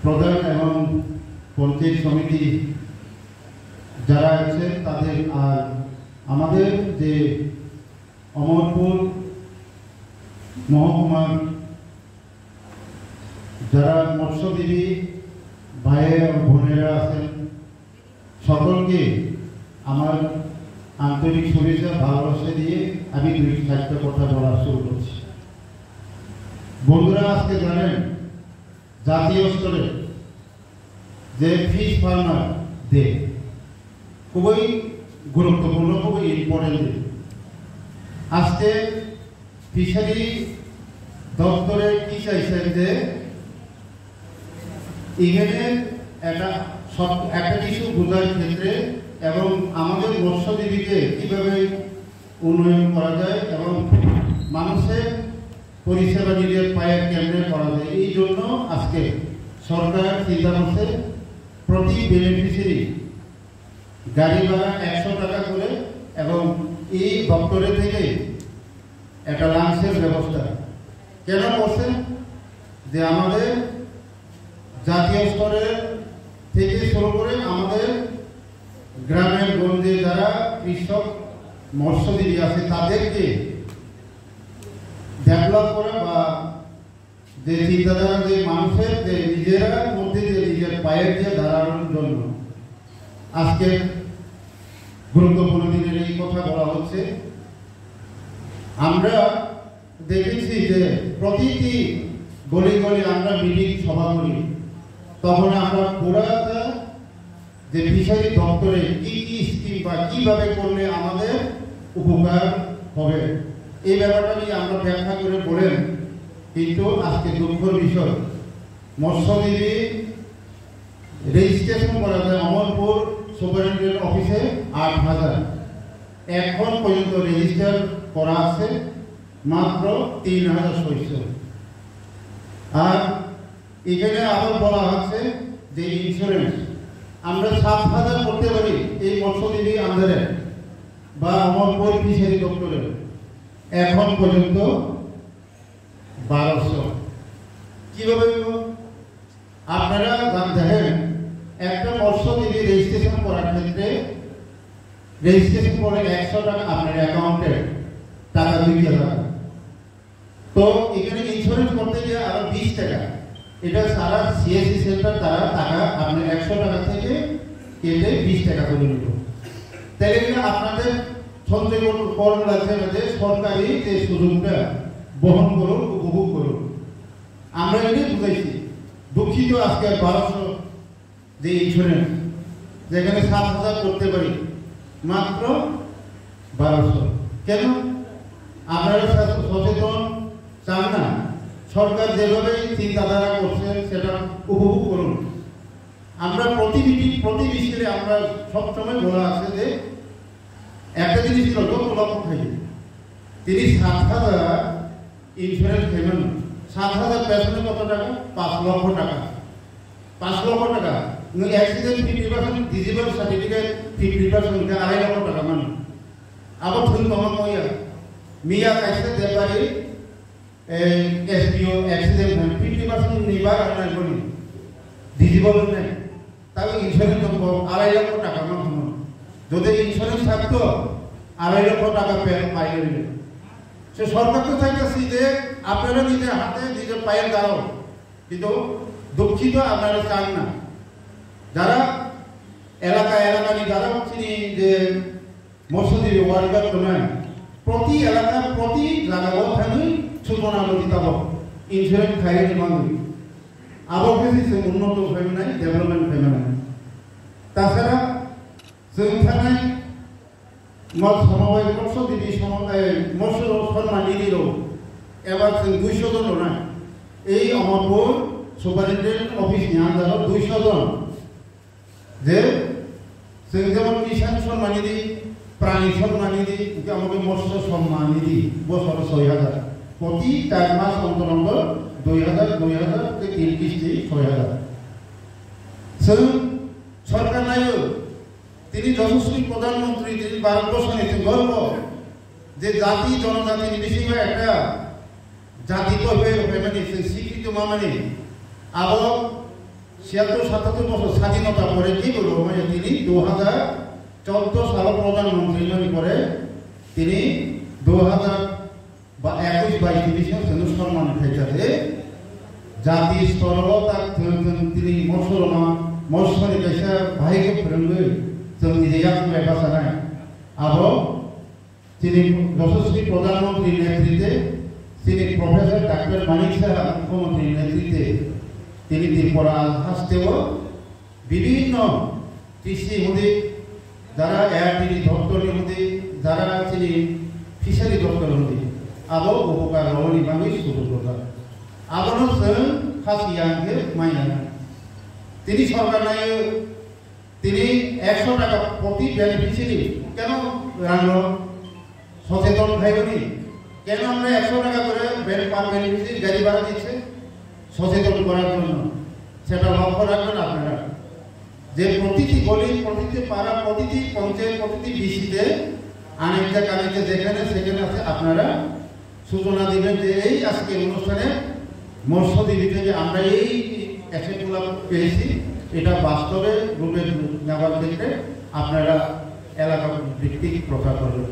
প্রধান এবং পঞ্চায়েত সমিতি যারা আছেন তাদের, আর আমাদের যে অমরপুর মহকুমার যারা মৎস্যজীবী ভাই বোনেরা আছেন, সকলকে আমার আন্তরিক শুভেচ্ছা ভালোবাসা দিয়ে আমি 2-4টা কথা বলা শুরু করছি। বন্ধুরা, আজকে জানেন জাতীয় স্তরে যে ফিশ ফার্মার ডে খুবই গুরুত্বপূর্ণ, খুবই ইম্পর্টেন্ট ডে। আজকে ফিশারি দপ্তরে কি চাইছেন যে এখানে একটা কিছু বোঝার ক্ষেত্রে এবং আমাদের মৎস্যজীবীকে কিভাবে উন্নয়ন করা যায় এবং মানুষের পরিষেবা নিজের পায়ের কেন্দ্রে করা যায়, এই জন্য আজকে সরকার চিন্তা করছে প্রতি বেনিফিশিয়ারি গাড়ি ভাড়া 100 টাকা করে এবং এই দপ্তরে থেকে একটা লাঞ্চের ব্যবস্থা কেন করছে যে আমাদের জাতীয় স্তরে থেকে শুরু করে আমাদের গ্রামের গঞ্জে যারা কৃষক মৎস্যজীবী আছে তাদেরকে ডেভেলপ করা বা যে চিন্তাধারা যে মানুষের যে নিজেরা মধ্যে যে নিজের পায়ের দিয়ে দাঁড়ানোর জন্য আজকে গুরুত্বপূর্ণ দিনের এই কথা বলা হচ্ছে। আমরা দেখেছি যে প্রতিটি গলি গলি আমরা মিটিং সভা করি, তখন আমরা পুরাটা যে ফিশারি দপ্তরে কি কি স্কিম বা কিভাবে করলে আমাদের উপকার হবে এই ব্যাপারটা নিয়ে আমরা ব্যাখ্যা করে বলেন। কিন্তু আজকে দুঃখের বিষয়, মৎস্যজীবী রেজিস্ট্রেশন করা যায় অমরপুর সুপারিনটেন্ডেন্ট অফিসে 8,000, এখন পর্যন্ত রেজিস্টার করা আছে মাত্র 3,600। আর এখানে আবার বলা হচ্ছে যে ইন্স্যুরেন্স আমরা 7,000 করতে পারি এই মৎস্যজীবী আন্দারে বা অমরপুর ফিশারি দপ্তরে, এখন পর্যন্ত 1200। কিভাবে আপনারা দেখেন, একটা মৎস্যজীবী রেজিস্ট্রেশন করার ক্ষেত্রে রেজিস্ট্রেশন করে 100 টাকা আপনার অ্যাকাউন্টে টাকা 2,000 টাকা, তো এখানে ইন্স্যুরেন্স করতে গিয়ে আরো 20 টাকা, এটা সারা সিএসসি সেন্টার তারা টাকা আপনার 100 টাকা থেকে কেটে 20 টাকা করে নিল। তাহলে আপনাদের সঞ্চয় করুন লাগছে যে সরকারি যে সুযোগটা বহন করুন, উপভোগ করুন। আমরা এটাই বুঝাইছি। দুঃখিত আজকে 1200 যে ইন্স্যুরেন্স যেখানে 7,000 করতে পারি মাত্র 1200। কেন আপনারা সচেতন চান না? সরকার যেভাবে চিন্তাধারা করছে সেটা উপভোগ করুন। আমরা প্রতি বিষয়ে আমরা সবসময় বলা আছে যে একটা জিনিস ছিল লক্ষ খাই, তিনি 7,000 ইন্স্যুরেন্স পেমেন্ট, 7,000 পেছনে কত টাকা? 5 লক্ষ টাকা। 5 লক্ষ টাকা অ্যাক্সিডেন্ট 50%, ডিজিবল সার্টিফিকেট 50%, 2.5 লক্ষ টাকা মানে। আবার তুমি তোমার মিয়া কাছে দেবারি এসপিও অ্যাক্সিডেন্ট 50% নিবার আর নাই বলি ডিজিবল নাই, তাহলে ইন্স্যুরেন্স 2.5 লক্ষ টাকা মানে। যদি ইন্স্যুরেন্স থাকতো 2.5 লক্ষ টাকা পাইলে নিলে সে সরকার তো চাইতেছি যে আপনারা নিজের হাতে নিজের পায়ে দাঁড়াও, কিন্তু দুঃখিত আপনারা চান না। যারা এলাকায় যারা চিনি যে মৎস্যজীবী ওয়ার্কার তো নয়, প্রতি এলাকার প্রতি জায়গা থাকি সুপনা নদী তাব ইন্স্যুরেন্স খাইয়ে নিবাঙ্গি আবহাওয়া উন্নত হয়ে নাই, ডেভেলপমেন্ট হয়ে নাই। তাছাড়া जों थानाय समबाय मत्स्यजীবী मत्स्य सम्मानिनिल' एबार जों 200 जन नङा, এই অমরপুর সুপারিনটেন্ডেন্ট অফিসनि आन्दाराव 200 जन যে जों যেমন কিষাণ সম্মানিধি, প্রাণী সম্মানিধি, আমাদের মৎস্য সম্মানিধি বছরে 6,000, প্রতি 4 মাস অন্তর অন্তর 2,000 থেকে 3 কিস্তি 6,000। जों সরকার নাইও তিনি যশস্বী প্রধানমন্ত্রী, তিনি ভারতবর্ষ নিতে গর্ব যে জাতি জনজাতি নির্বিশেষে একটা জাতি তো হয়ে মানে স্বীকৃত মানে আবার 76-77 বছর স্বাধীনতা পরে কি বলবো মানে তিনি 2014 সালে প্রধানমন্ত্রী করে তিনি 2021-22 ডিভিশন সম্মান পেয়েছে জাতি স্তরও তার তিনি মৌসুমী कैसा भाइखौ फोरोंङो जों निजेया बुंनाय भाषा नाय आरो তিনি যশস্বী প্রধানমন্ত্রী নেতৃত্বে তিনি প্রফেসর ডাক্তার মানিক সাহা মুখ্যমন্ত্রীর নেতৃত্বে তিনি ত্রিপুরা হাসতেও বিভিন্ন কৃষি হুদি যারা এআরটিডি দপ্তরের হুদি যারা তিনি ফিশারি দপ্তর হুদি আবো উপকার রহনি বাঙি শুরু করলাম আবারও जों খাসিয়াকে মাইনা তিনি সরকার নাই তিনি 100 টাকা প্রতি বেনিফিশিয়ারি কেন রাখলো সচেতন ভাইবনি কেন আমরা 100 টাকা করে বেনিফিশিয়ারি গাড়ি ভাড়া দিচ্ছে সচেতন করার জন্য সেটা লক্ষ্য রাখবেন আপনারা যে প্রতিটি গলি প্রতিটি পাড়া প্রতিটি পঞ্চায়েত প্রতিটি ডিসিতে আনেকটা কানেকটা যেখানে সেখানে আছে আপনারা সূচনা দিবেন যে এই আজকে অনুষ্ঠানে মৎস্যজীবীতে যে আমরা এই অ্যাসেটগুলো পেয়েছি এটা বাস্তবে রূপে নেওয়ার ক্ষেত্রে আপনারা এলাকা ভিত্তিক প্রচার করবেন।